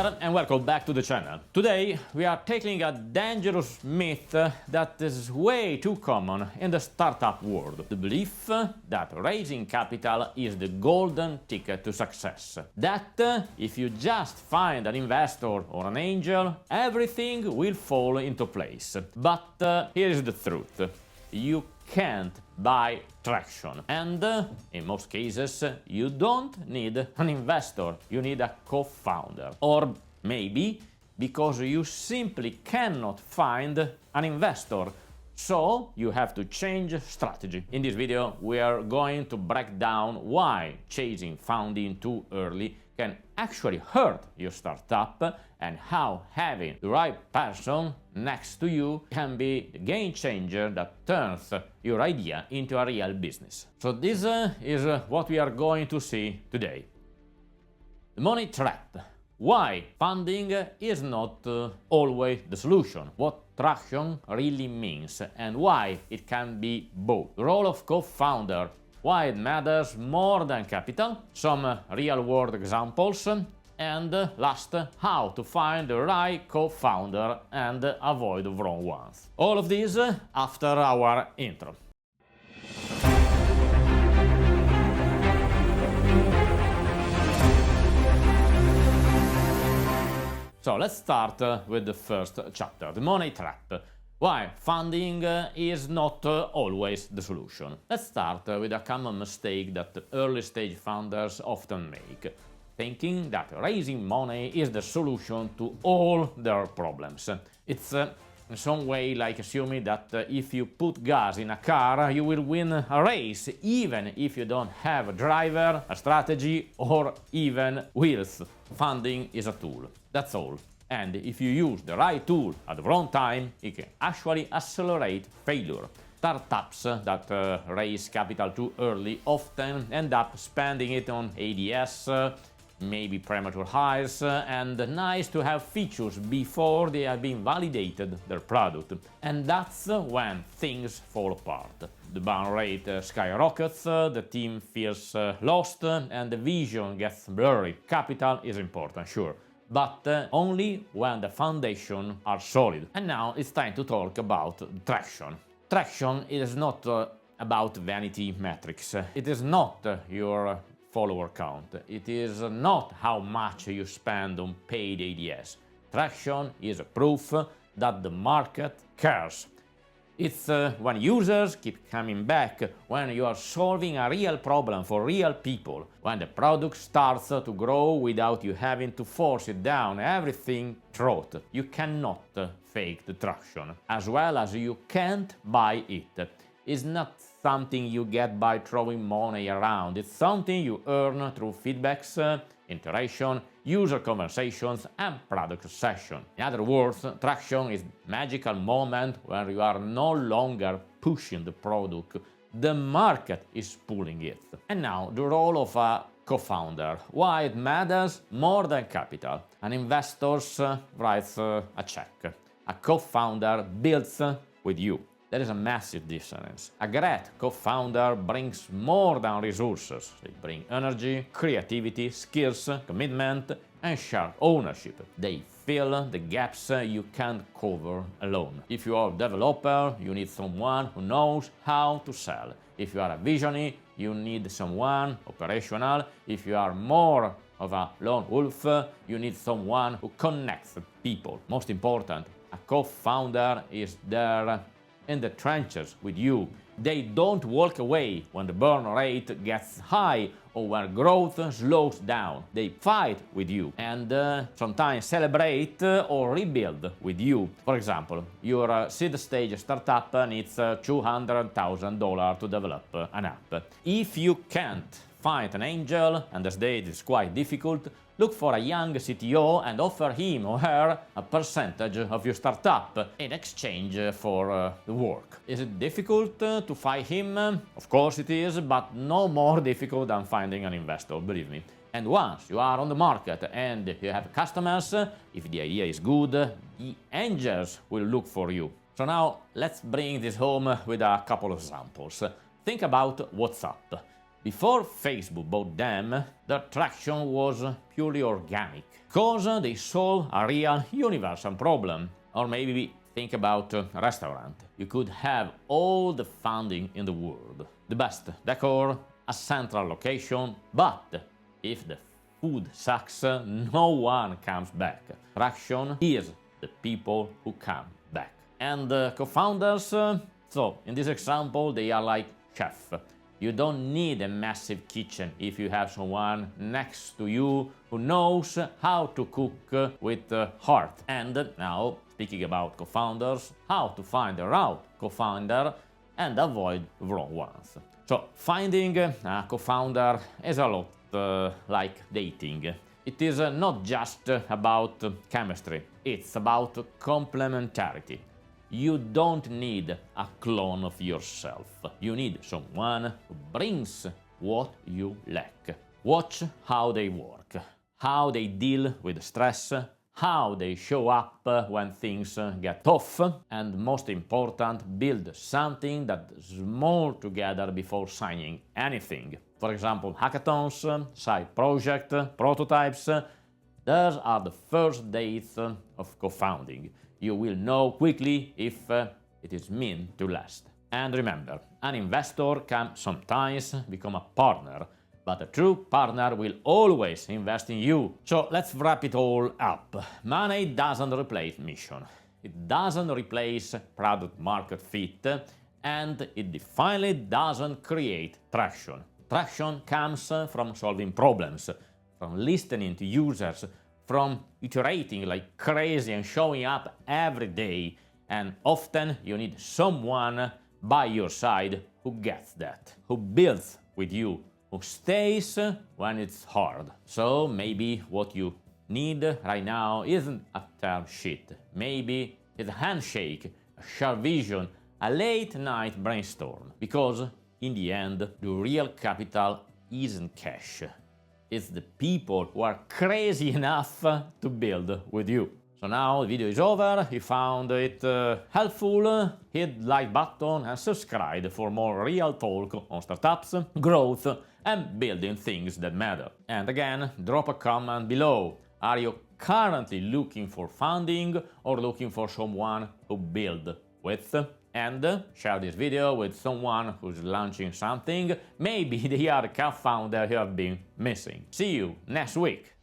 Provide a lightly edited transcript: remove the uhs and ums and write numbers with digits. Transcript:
there and welcome back to the channel. Today we are tackling a dangerous myth that is way too common in the startup world. The belief that raising capital is the golden ticket to success. That if you just find an investor or an angel, everything will fall into place. But here is the truth. You can't buy traction, and in most cases you don't need an investor, you need a co-founder. Or maybe because you simply cannot find an investor, so you have to change strategy. In this video we are going to break down why chasing funding too early can actually hurt your startup, and how having the right person next to you can be the game changer that turns your idea into a real business. So this is what we are going to see today. The money trap. Why funding is not always the solution. What traction really means and why it can be both. The role of co-founder. Why it matters more than capital, some real-world examples, and last, how to find the right co-founder and avoid the wrong ones. All of this after our intro. So let's start with the first chapter, the money trap. Why funding is not always the solution. Let's start with a common mistake that early stage founders often make, thinking that raising money is the solution to all their problems. It's in some way like assuming that if you put gas in a car, you will win a race, even if you don't have a driver, a strategy, or even wheels. Funding is a tool, that's all. And if you use the right tool at the wrong time, it can actually accelerate failure. Startups that raise capital too early often end up spending it on ADS, maybe premature hires, and nice-to-have features before they have been validated their product. And that's when things fall apart. The burn rate skyrockets, the team feels lost, and the vision gets blurry. Capital is important, sure, but only when the foundations are solid. And now it's time to talk about traction. Traction is not about vanity metrics. It is not your follower count. It is not how much you spend on paid ADS. Traction is a proof that the market cares. It's when users keep coming back, when you are solving a real problem for real people, when the product starts to grow without you having to force it down everything throat. You cannot fake the traction, as well as you can't buy it. It's not something you get by throwing money around, it's something you earn through feedbacks, iteration, user conversations, and product session. In other words, traction is magical moment when you are no longer pushing the product, the market is pulling it. And now, the role of a co-founder. Why it matters more than capital. An investor writes a check. A co-founder builds with you. There is a massive difference. A great co-founder brings more than resources. They bring energy, creativity, skills, commitment, and shared ownership. They fill the gaps you can't cover alone. If you are a developer, you need someone who knows how to sell. If you are a visionary, you need someone operational. If you are more of a lone wolf, you need someone who connects people. Most important, a co-founder is there in the trenches with you. They don't walk away when the burn rate gets high or when growth slows down. They fight with you and sometimes celebrate or rebuild with you. For example, your seed stage startup needs $200,000 to develop an app. If you can't find an angel, and this day it is quite difficult, look for a young CTO and offer him or her a percentage of your startup in exchange for the work. Is it difficult to find him? Of course it is, but no more difficult than finding an investor, believe me. And once you are on the market and you have customers, if the idea is good, the angels will look for you. So now let's bring this home with a couple of examples. Think about WhatsApp. Before Facebook bought them, their traction was purely organic, because they solve a real universal problem. Or maybe think about a restaurant. You could have all the funding in the world, the best decor, a central location, but if the food sucks, no one comes back. Traction is the people who come back. And co-founders, so in this example, they are like chefs. You don't need a massive kitchen if you have someone next to you who knows how to cook with heart. And now, speaking about co-founders, how to find the right co-founder and avoid the wrong ones. So, finding a co-founder is a lot like dating. It is not just about chemistry, it's about complementarity. You don't need a clone of yourself. You need someone who brings what you lack. Watch how they work, how they deal with stress, how they show up when things get tough, and most important, build something that's small together before signing anything. For example, hackathons, side projects, prototypes. Those are the first days of co-founding. You will know quickly if it is meant to last. And remember, an investor can sometimes become a partner, but a true partner will always invest in you. So let's wrap it all up. Money doesn't replace mission. It doesn't replace product market fit, and it definitely doesn't create traction. Traction comes from solving problems, from listening to users, from iterating like crazy and showing up every day. And often you need someone by your side who gets that, who builds with you, who stays when it's hard. So maybe what you need right now isn't a term sheet. Maybe it's a handshake, a shared vision, a late night brainstorm. Because in the end, the real capital isn't cash. It's the people who are crazy enough to build with you. So now the video is over. If you found it helpful, hit the like button and subscribe for more real talk on startups, growth, and building things that matter. And again, drop a comment below. Are you currently looking for funding or looking for someone to build with? And share this video with someone who's launching something. Maybe they are the co-founder you have been missing. See you next week.